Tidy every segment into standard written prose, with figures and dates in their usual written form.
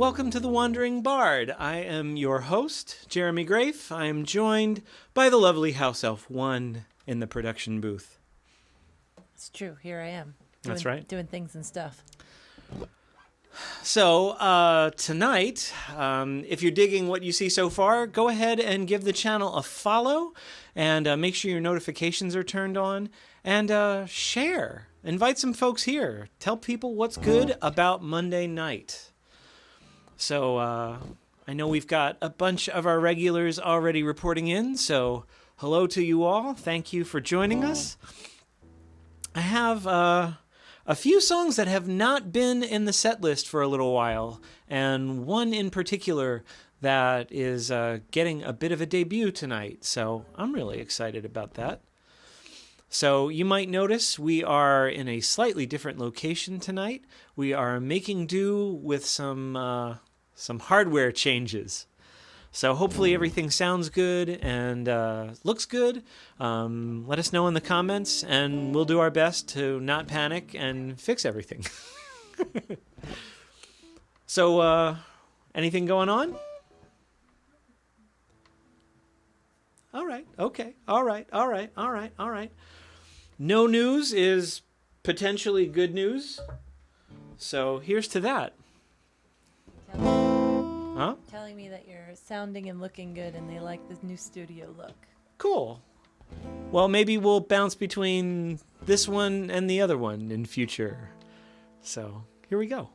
Welcome to The Wandering Bard. I am your host, Jeremy Grafe. I am joined by the lovely House Elf 1 in the production booth. It's true. Here I am. That's right. Doing things and stuff. So, tonight, if you're digging what you see so far, go ahead and give the channel a follow and make sure your notifications are turned on and share. Invite some folks here. Tell people what's good about Monday night. So, I know we've got a bunch of our regulars already reporting in, so hello to you all. Thank you for joining us. I have a few songs that have not been in the set list for a little while, and one in particular that is getting a bit of a debut tonight, so I'm really excited about that. So you might notice we are in a slightly different location tonight. We are making do with some hardware changes. So hopefully everything sounds good and looks good. Let us know in the comments, and we'll do our best to not panic and fix everything. So, anything going on? All right. Okay. All right. No news is potentially good news. So here's to that. Huh? Telling me that you're sounding and looking good and they like this new studio look. Cool. Well, maybe we'll bounce between this one and the other one in future. So, here we go.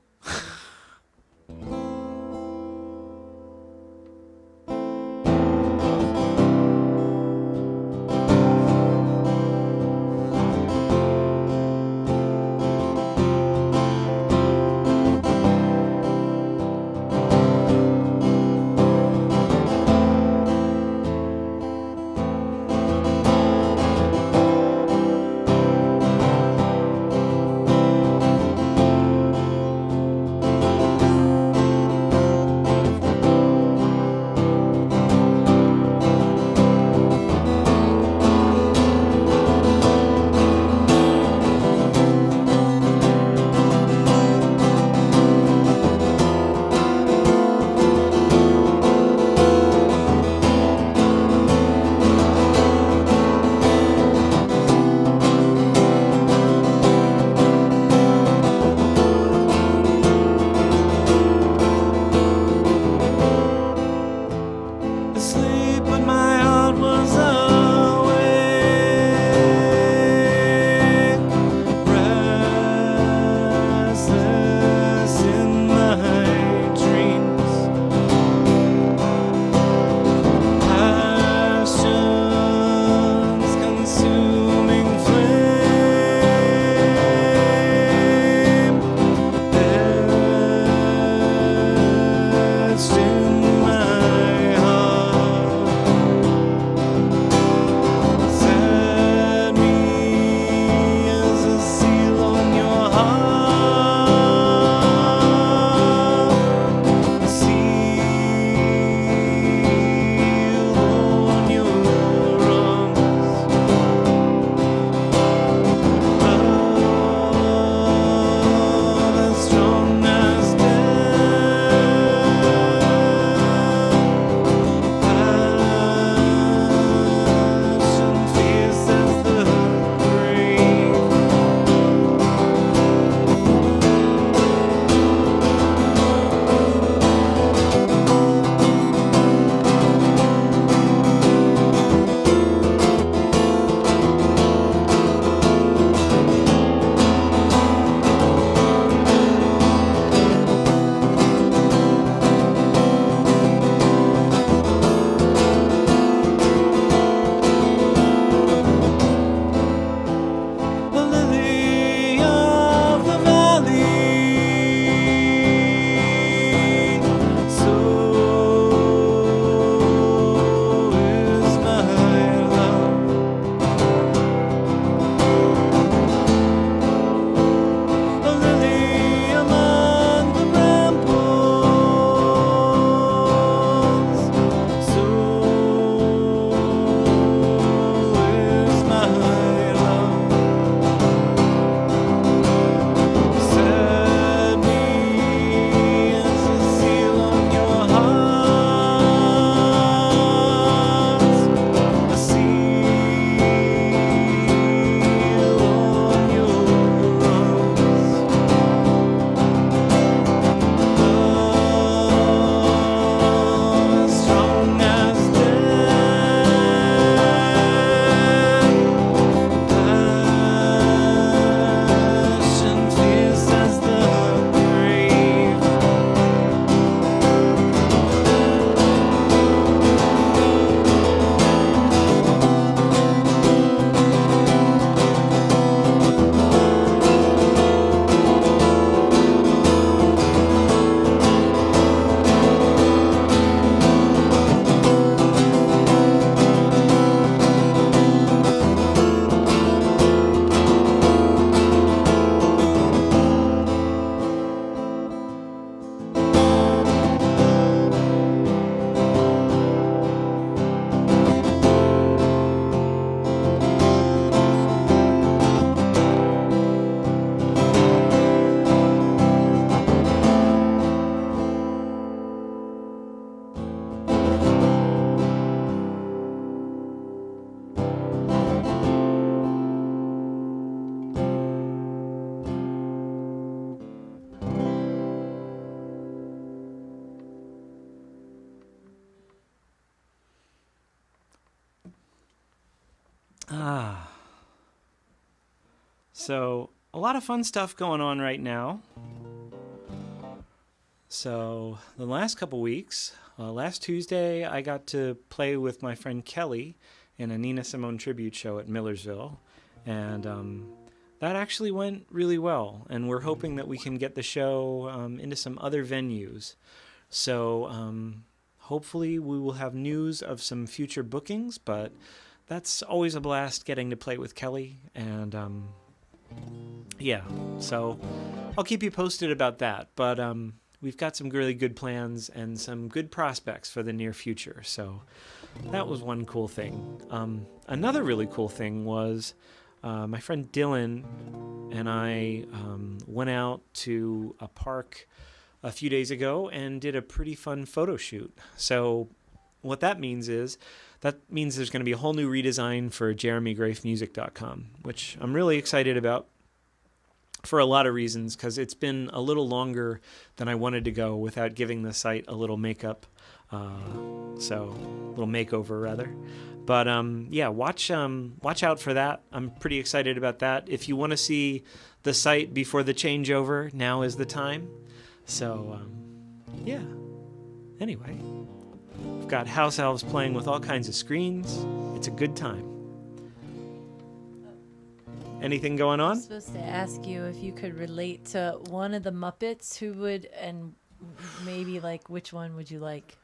So a lot of fun stuff going on right now. So the last couple weeks, last Tuesday, I got to play with my friend Kelly in a Nina Simone tribute show at Millersville. And that actually went really well. And we're hoping that we can get the show into some other venues. So hopefully we will have news of some future bookings, but that's always a blast getting to play with Kelly. And yeah, so I'll keep you posted about that. But we've got some really good plans and some good prospects for the near future. So that was one cool thing. Another really cool thing was my friend Dylan and I went out to a park a few days ago and did a pretty fun photo shoot. So what that means is there's going to be a whole new redesign for jeremygrafemusic.com, which I'm really excited about for a lot of reasons, because it's been a little longer than I wanted to go without giving the site a little makeup. So a little makeover rather. But yeah, watch out for that. I'm pretty excited about that. If you want to see the site before the changeover, now is the time. So yeah. Anyway, we've got house elves playing with all kinds of screens. It's a good time. Anything going on? I was supposed to ask you if you could relate to one of the Muppets, who would, and maybe like which one would you like?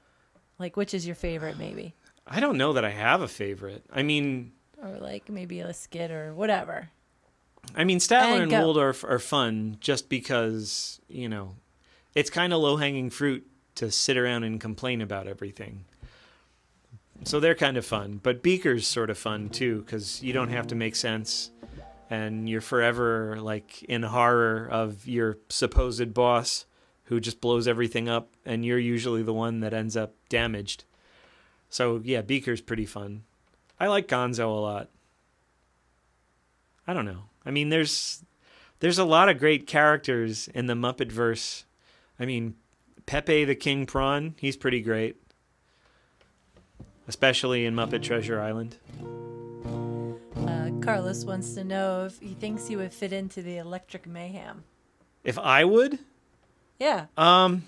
Like which is your favorite maybe? I don't know that I have a favorite. I mean... Or like maybe a skit or whatever. I mean, Statler and Waldorf are fun just because, you know, it's kind of low-hanging fruit to sit around and complain about everything. So they're kind of fun. But Beaker's sort of fun too, because you don't have to make sense. And you're forever like in horror of your supposed boss who just blows everything up, and you're usually the one that ends up damaged. So yeah, Beaker's pretty fun. I like Gonzo a lot. I don't know. I mean, there's a lot of great characters in the Muppet-verse. I mean, Pepe the King Prawn, he's pretty great. Especially in Muppet Treasure Island. Carlos wants to know if he thinks he would fit into the Electric Mayhem. If I would? Yeah. I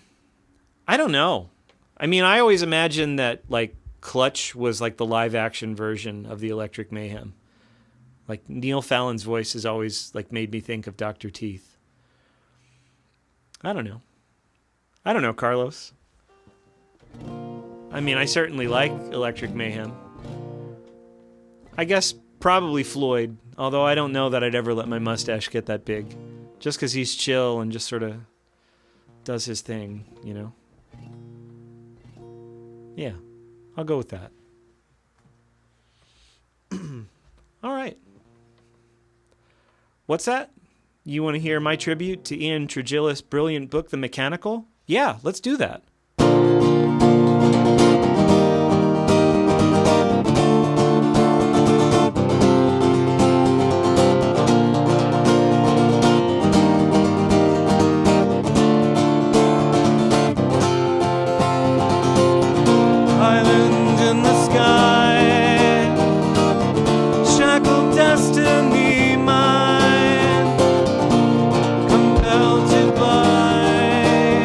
don't know. I mean, I always imagined that, like, Clutch was like the live-action version of the Electric Mayhem. Like, Neil Fallon's voice has always, like, made me think of Dr. Teeth. I don't know, Carlos. I mean, I certainly like Electric Mayhem. I guess probably Floyd, although I don't know that I'd ever let my mustache get that big. Just because he's chill and just sort of does his thing, you know? Yeah, I'll go with that. All right. What's that? You want to hear my tribute to Ian Tregillis' brilliant book, The Mechanical? Yeah, let's do that. Island in the sky, shackled destiny mine, compelled to buy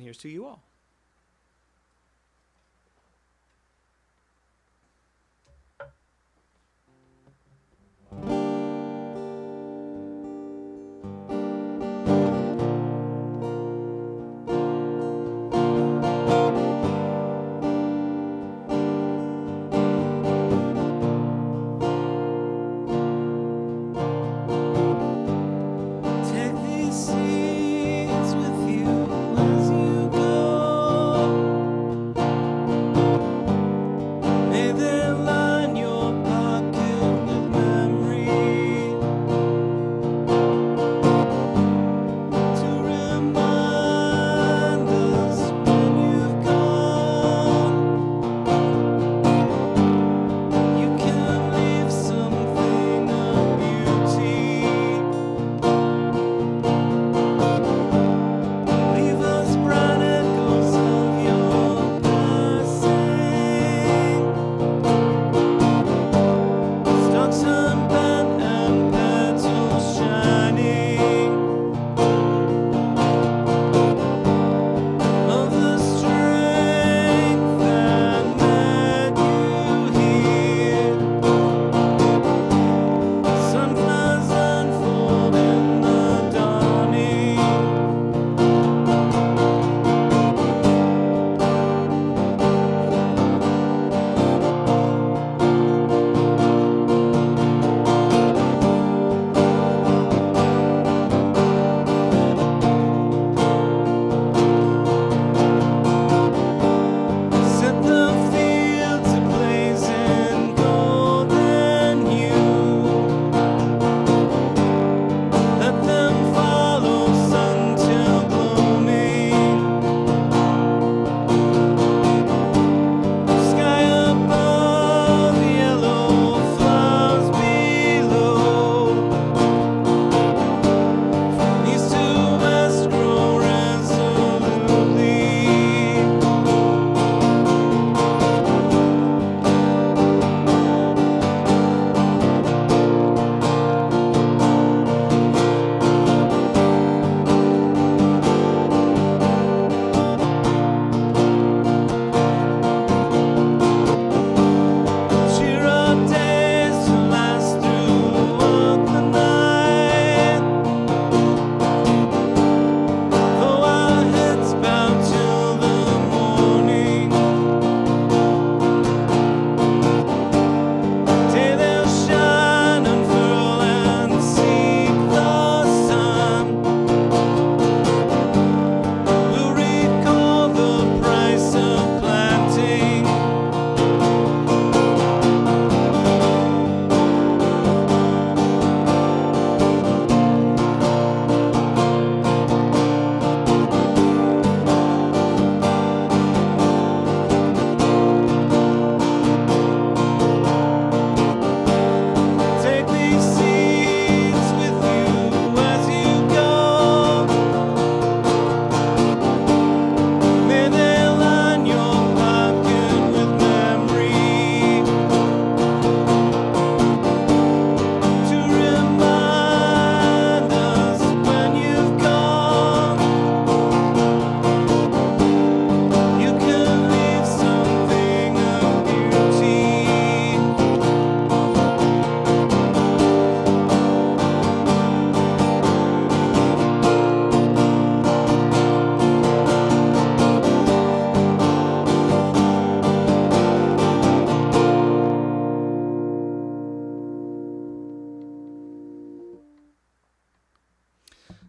here's to you all.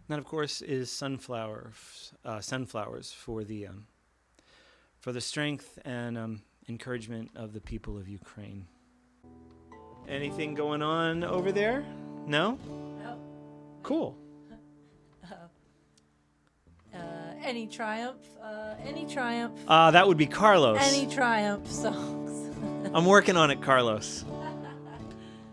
That, of course, is sunflowers for the strength and encouragement of the people of Ukraine. Anything going on over there? No? No. Cool. Any Triumph? Any Triumph? That would be Carlos. Any Triumph songs. I'm working on it, Carlos.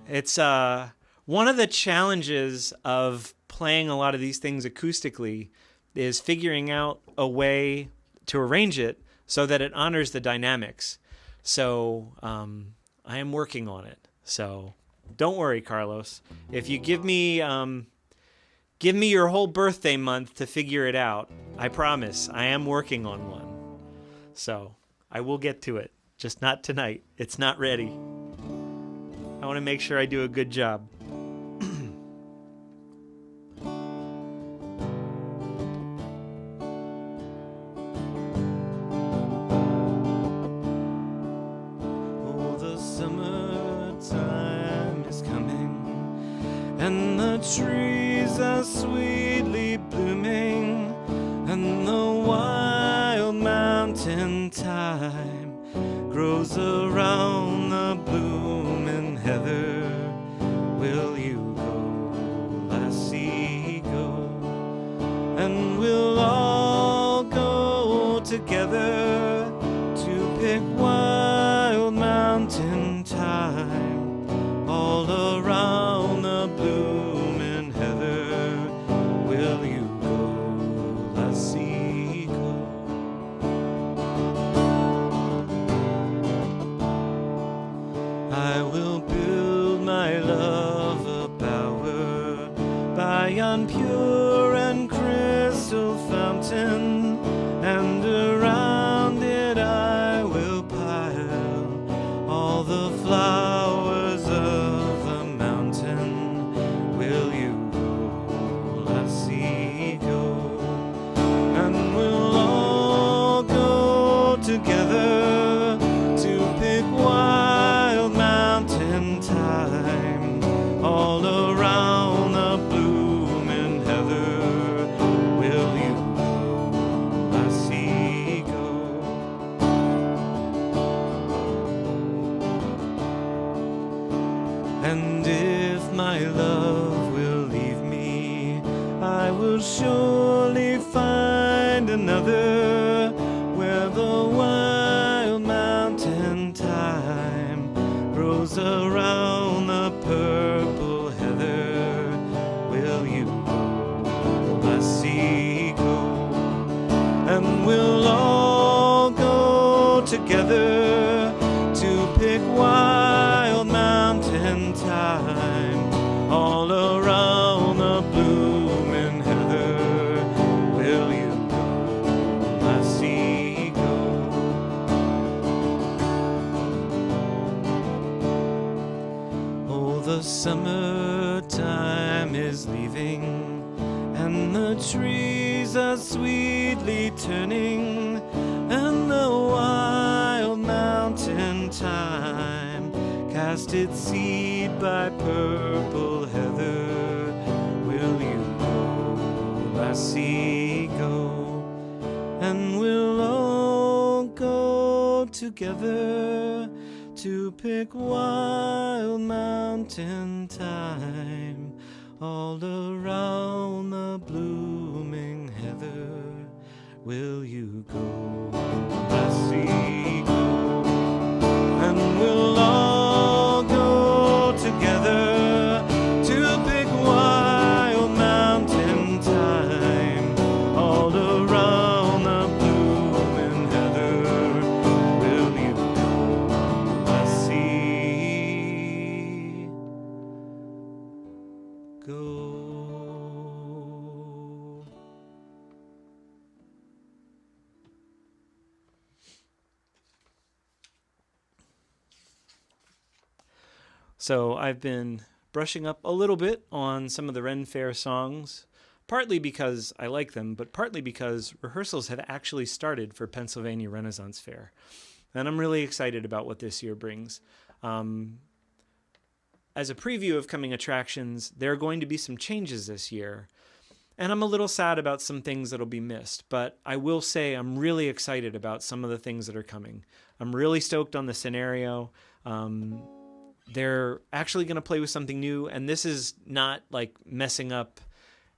It's one of the challenges of playing a lot of these things acoustically is figuring out a way to arrange it so that it honors the dynamics. So I am working on it. So don't worry, Carlos. If you give me Give me your whole birthday month to figure it out. I promise, I am working on one. So, I will get to it. Just not tonight. It's not ready. I want to make sure I do a good job. Oh, the summertime is coming, and the trees are sweetly blooming, and the wild mountain thyme grows around the blooming heather. Will you go, lassie, go? And we'll all go together to pick wild mountain thyme all around the blooming heather. Will you go, lassie, go? I will build my love a bower by yon pure and crystal fountain, and around it I will pile all the flowers of the mountain. Will you go, lassie, go? And we'll all go together to pick wild mountain thyme all around the blooming heather. Will you go, lassie, go? And if my love will leave me, I will surely find another where the wild mountain thyme grows around the purple heather. Will you go, lassie, go? And we'll all go together to pick wild mountain thyme all around the blooming heather. Will you go, lassie, go? Oh, the summertime is leaving, and the trees are sweetly turning, and the wild mountain thyme cast its seed by purple heather. Will you go, lassie, go? And we'll all go together to pick wild mountain thyme all around the blooming heather. Will you go, lassie, go? And we'll all go together to pick wild mountain thyme all around the blooming heather. Will you go, lassie, go? So I've been brushing up a little bit on some of the Ren Fair songs, partly because I like them, but partly because rehearsals have actually started for Pennsylvania Renaissance Fair. And I'm really excited about what this year brings. As a preview of coming attractions, there are going to be some changes this year. And I'm a little sad about some things that'll be missed, but I will say I'm really excited about some of the things that are coming. I'm really stoked on the scenario. They're actually going to play with something new, and this is not like messing up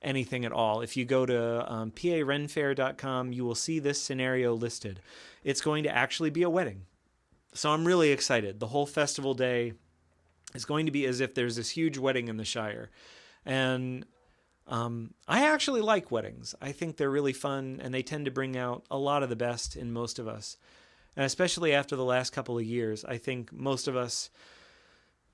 anything at all. If you go to parenfair.com, you will see this scenario listed. It's going to actually be a wedding. So I'm really excited. The whole festival day is going to be as if there's this huge wedding in the Shire. And I actually like weddings. I think they're really fun, and they tend to bring out a lot of the best in most of us. And especially after the last couple of years, I think most of us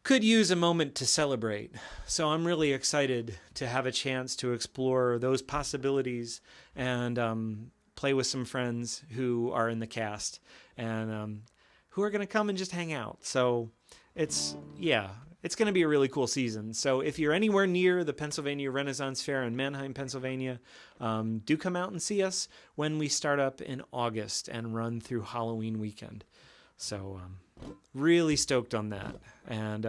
could use a moment to celebrate. So I'm really excited to have a chance to explore those possibilities and play with some friends who are in the cast and who are going to come and just hang out. So it's going to be a really cool season. So if you're anywhere near the Pennsylvania Renaissance Fair in Mannheim, Pennsylvania, do come out and see us when we start up in August and run through Halloween weekend. So really stoked on that. And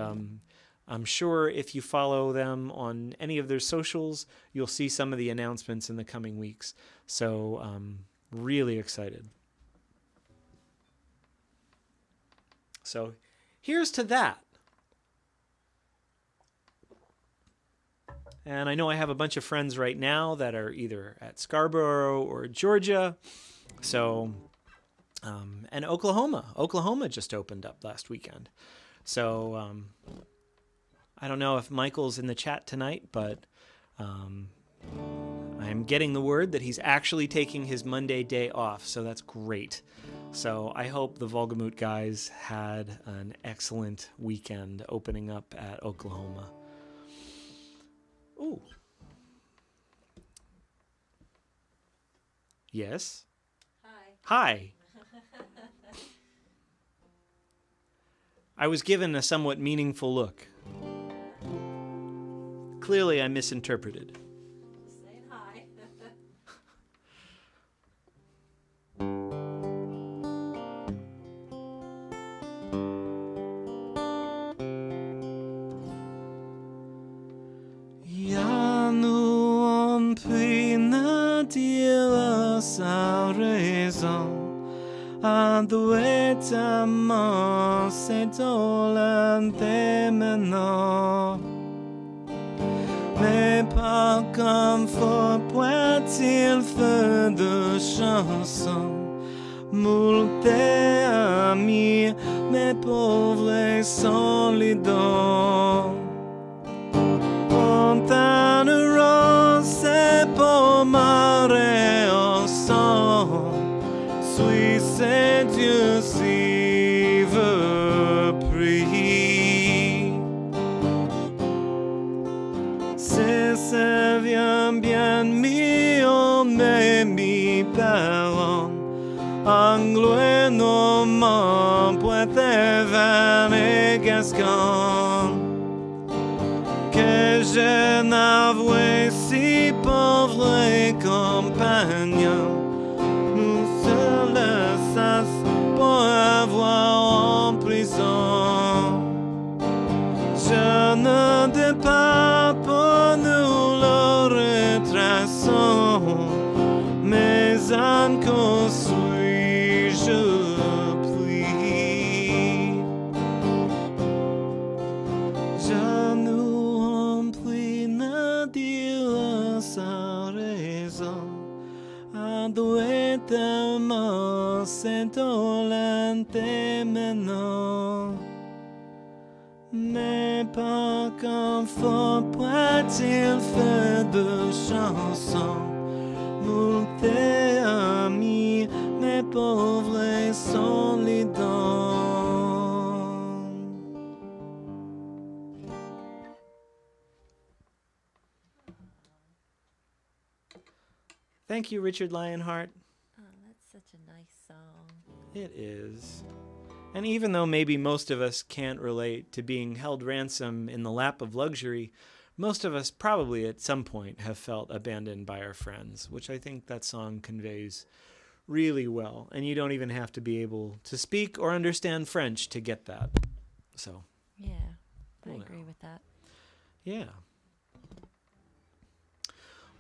I'm sure if you follow them on any of their socials, you'll see some of the announcements in the coming weeks. So really excited. So here's to that. And I know I have a bunch of friends right now that are either at Scarborough or Georgia. So, and Oklahoma. Oklahoma just opened up last weekend. So, I don't know if Michael's in the chat tonight, but I'm getting the word that he's actually taking his Monday day off. So that's great. So I hope the Volgamoot guys had an excellent weekend opening up at Oklahoma. Ooh. Yes? Hi. I was given a somewhat meaningful look. Clearly, I misinterpreted. Saying hi. Mais pas comme fort poitil feu de chanson. Moult amis, mes pauvres solidons. Fontaneront c'est pour marrer au son. Suis c'est Dieu si veut prie. C'est ça vient bien mio me mi parents. Anglo normand, poitevin et gascon. Que je n'avouais si pauvre et compagnon. Nous seuls sas pour avoir en prison. Je ne départ pour nous le retraçons. Mais encore suis-je pris. Je nous remplis ne dire sa raison. Adoué tellement c'est olente maintenant. Mais pas qu'un faux poitil fait de chansons. Moult amis, mes pauvres solidons. Thank you, Richard Lionheart. Oh, that's such a nice song. It is. And even though maybe most of us can't relate to being held ransom in the lap of luxury, most of us probably at some point have felt abandoned by our friends, which I think that song conveys really well. And you don't even have to be able to speak or understand French to get that. So, Yeah, I agree with that. yeah.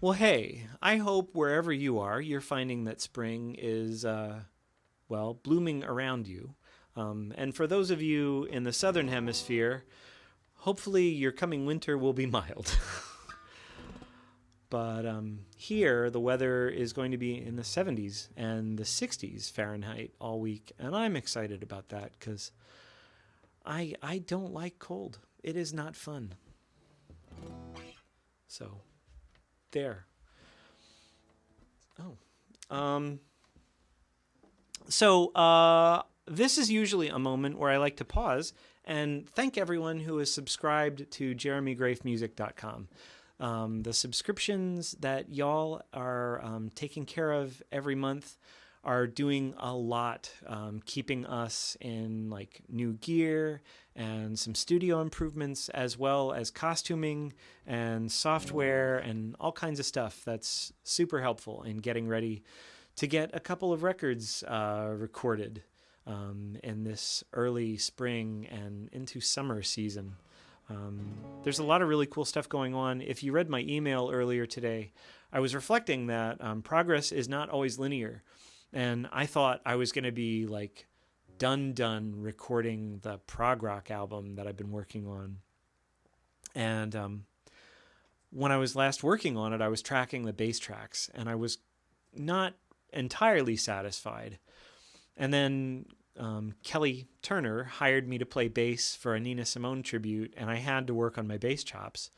Well, hey, I hope wherever you are, you're finding that spring is, blooming around you. And for those of you in the southern hemisphere, hopefully your coming winter will be mild. But here, the weather is going to be in the 70s and the 60s Fahrenheit all week. And I'm excited about that because I don't like cold. It is not fun. So, there. Oh. this is usually a moment where I like to pause and thank everyone who is subscribed to jeremygrafemusic.com. The subscriptions that y'all are taking care of every month are doing a lot, keeping us in like new gear and some studio improvements, as well as costuming and software and all kinds of stuff that's super helpful in getting ready to get a couple of records recorded in this early spring and into summer season. There's a lot of really cool stuff going on. If you read my email earlier today, I was reflecting that progress is not always linear. And I thought I was going to be like done recording the prog rock album that I've been working on. And when I was last working on it, I was tracking the bass tracks, and I was not entirely satisfied. And then Kelly Turner hired me to play bass for a Nina Simone tribute, and I had to work on my bass chops.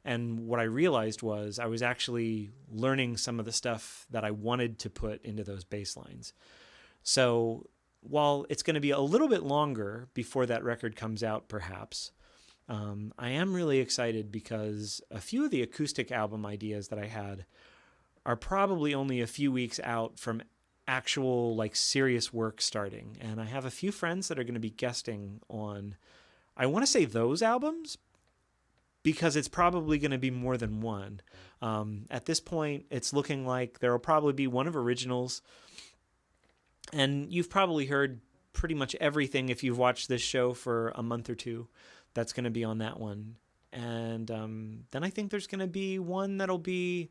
And what I realized was I was actually learning some of the stuff that I wanted to put into those bass lines. So while it's going to be a little bit longer before that record comes out, perhaps, I am really excited because a few of the acoustic album ideas that I had are probably only a few weeks out from actual like serious work starting. And I have a few friends that are going to be guesting on, I want to say those albums, because it's probably going to be more than one. At this point, it's looking like there will probably be one of originals. And you've probably heard pretty much everything if you've watched this show for a month or two that's going to be on that one. And then I think there's going to be one that'll be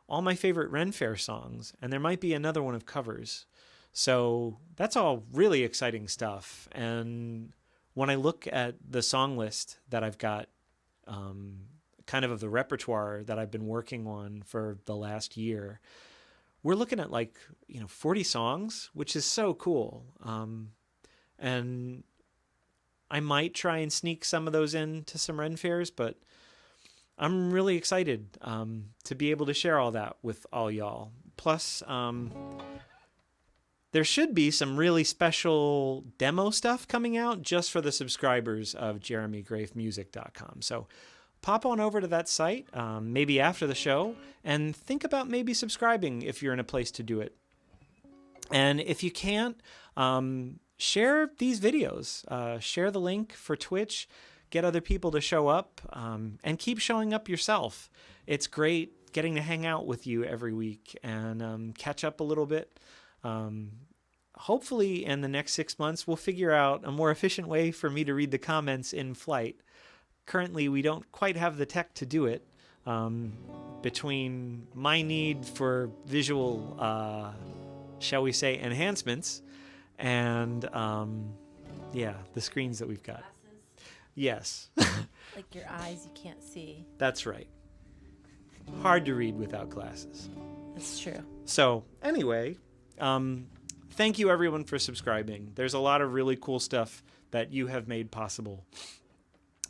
all my favorite Ren Fair songs. And there might be another one of covers. So that's all really exciting stuff. And when I look at the song list that I've got, kind of the repertoire that I've been working on for the last year, we're looking at 40 songs, which is so cool. And I might try and sneak some of those into some Ren Fairs, but I'm really excited to be able to share all that with all y'all. Plus, there should be some really special demo stuff coming out just for the subscribers of jeremygrafemusic.com. So pop on over to that site, maybe after the show, and think about maybe subscribing if you're in a place to do it. And if you can't, share these videos. Share the link for Twitch. Get other people to show up, and keep showing up yourself. It's great getting to hang out with you every week and catch up a little bit. Hopefully in the next 6 months, we'll figure out a more efficient way for me to read the comments in flight. Currently, we don't quite have the tech to do it. Between my need for visual, shall we say, enhancements, and the screens that we've got. Glasses. Yes. Like your eyes, you can't see. That's right. Hard to read without glasses. That's true. So anyway, thank you everyone for subscribing. There's a lot of really cool stuff that you have made possible.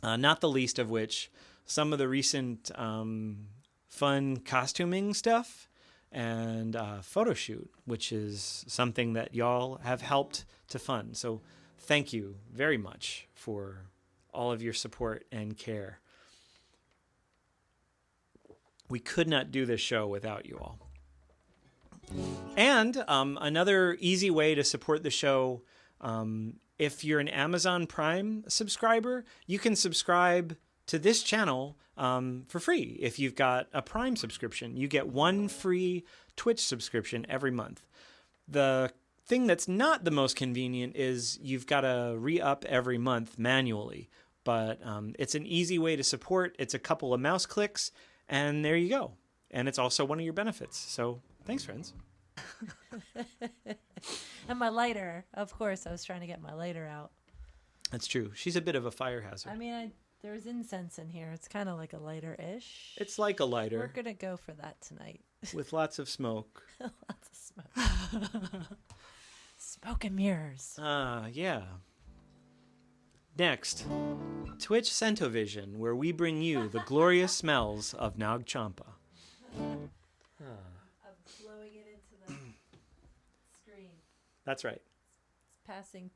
Not the least of which some of the recent fun costuming stuff and photo shoot, which is something that y'all have helped to fund. So thank you very much for all of your support and care. We could not do this show without you all. And another easy way to support the show, if you're an Amazon Prime subscriber, you can subscribe to this channel for free. If you've got a Prime subscription, you get one free Twitch subscription every month. The thing that's not the most convenient is you've got to re-up every month manually. But it's an easy way to support. It's a couple of mouse clicks, and there you go. And it's also one of your benefits. So thanks, friends. And my lighter. Of course, I was trying to get my lighter out. That's true. She's a bit of a fire hazard. I mean, there's incense in here. It's kind of like a lighter-ish. It's like a lighter. We're going to go for that tonight. With lots of smoke. Lots of smoke. Smoke and mirrors. Yeah. Next, Twitch Centovision, where we bring you the glorious smells of Nag Champa. I'm blowing it into the screen. That's right. It's passing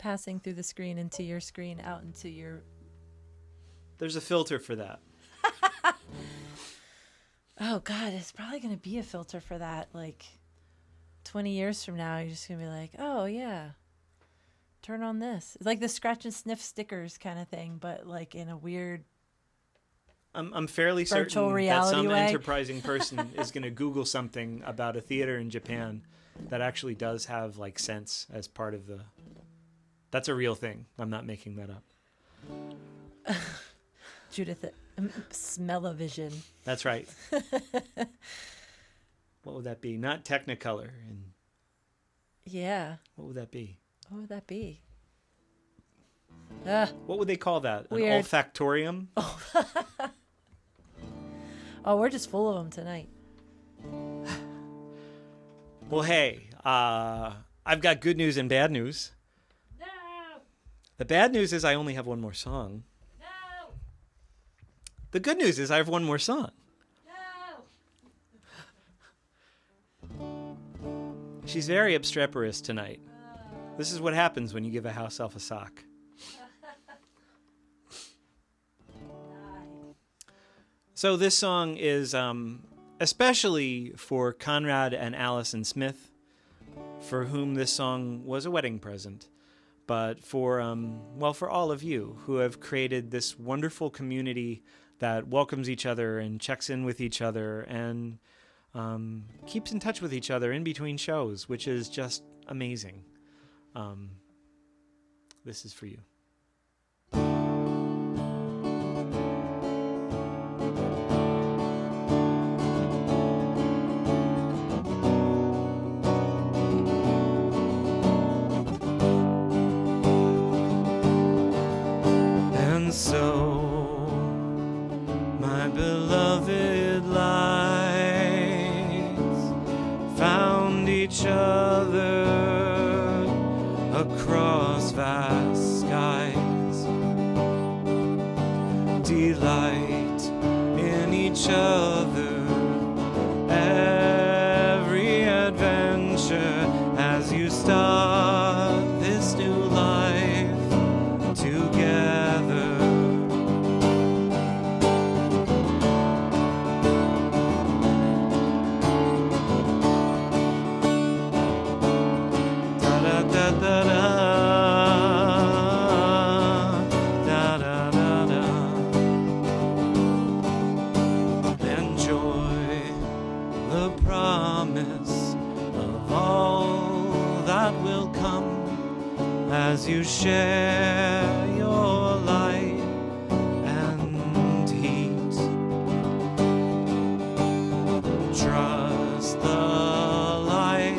passing through the screen into your screen out into your... There's a filter for that. Oh, God, it's probably going to be a filter for that. Like 20 years from now, you're just going to be like, oh, yeah, turn on this. It's like the scratch and sniff stickers kind of thing, but like in a weird... I'm fairly certain that some enterprising person is going to Google something about a theater in Japan that actually does have like sense as part of the... That's a real thing. I'm not making that up. Judith, smell-o-vision. That's right. What would that be? Not Technicolor. And yeah. what would that be? What would that be? What would they call that? Weird. An olfactorium? Oh, we're just full of them tonight. Well, hey, I've got good news and bad news. No! The bad news is I only have one more song. No! The good news is I have one more song. No! She's very obstreperous tonight. This is what happens when you give a house elf a sock. So this song is especially for Conrad and Allison Smith, for whom this song was a wedding present, but for all of you who have created this wonderful community that welcomes each other and checks in with each other and keeps in touch with each other in between shows, which is just amazing. This is for you. And so, my beloved lights found each other across vast skies. Delight in each other, every adventure as you start this new life together. Enjoy the promise of all that will come as you share your light and heat. Trust the light,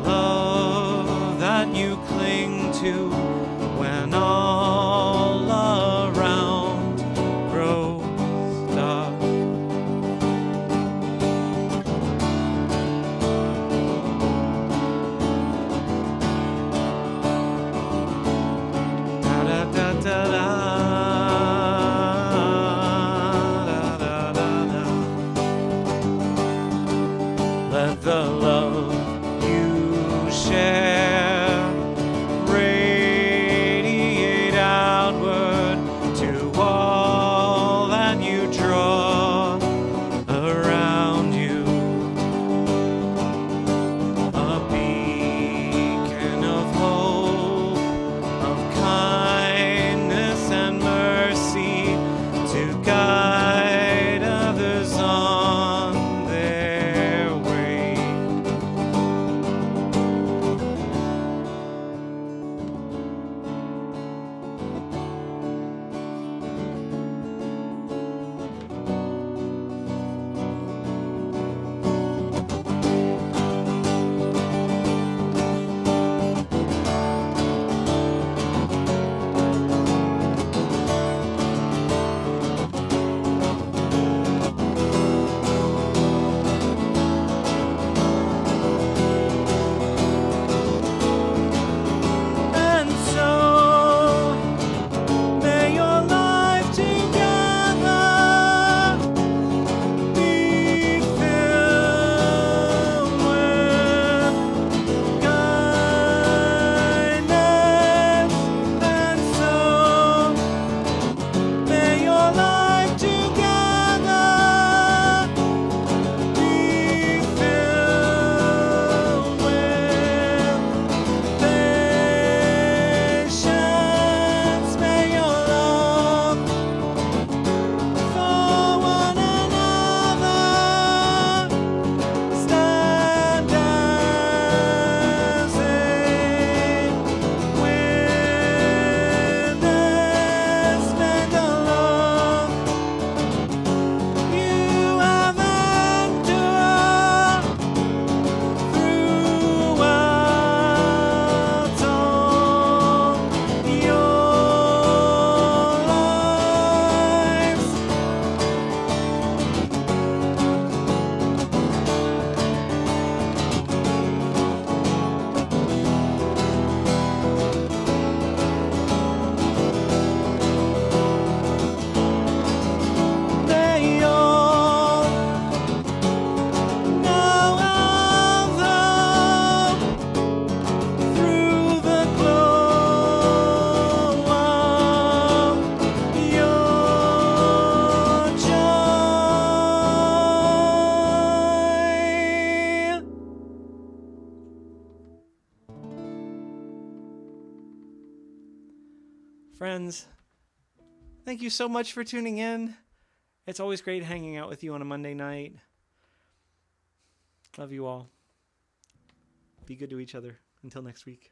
the love that you cling to when all around grows dark. Friends, thank you so much for tuning in. It's always great hanging out with you on a Monday night. Love you all. Be good to each other. Until next week.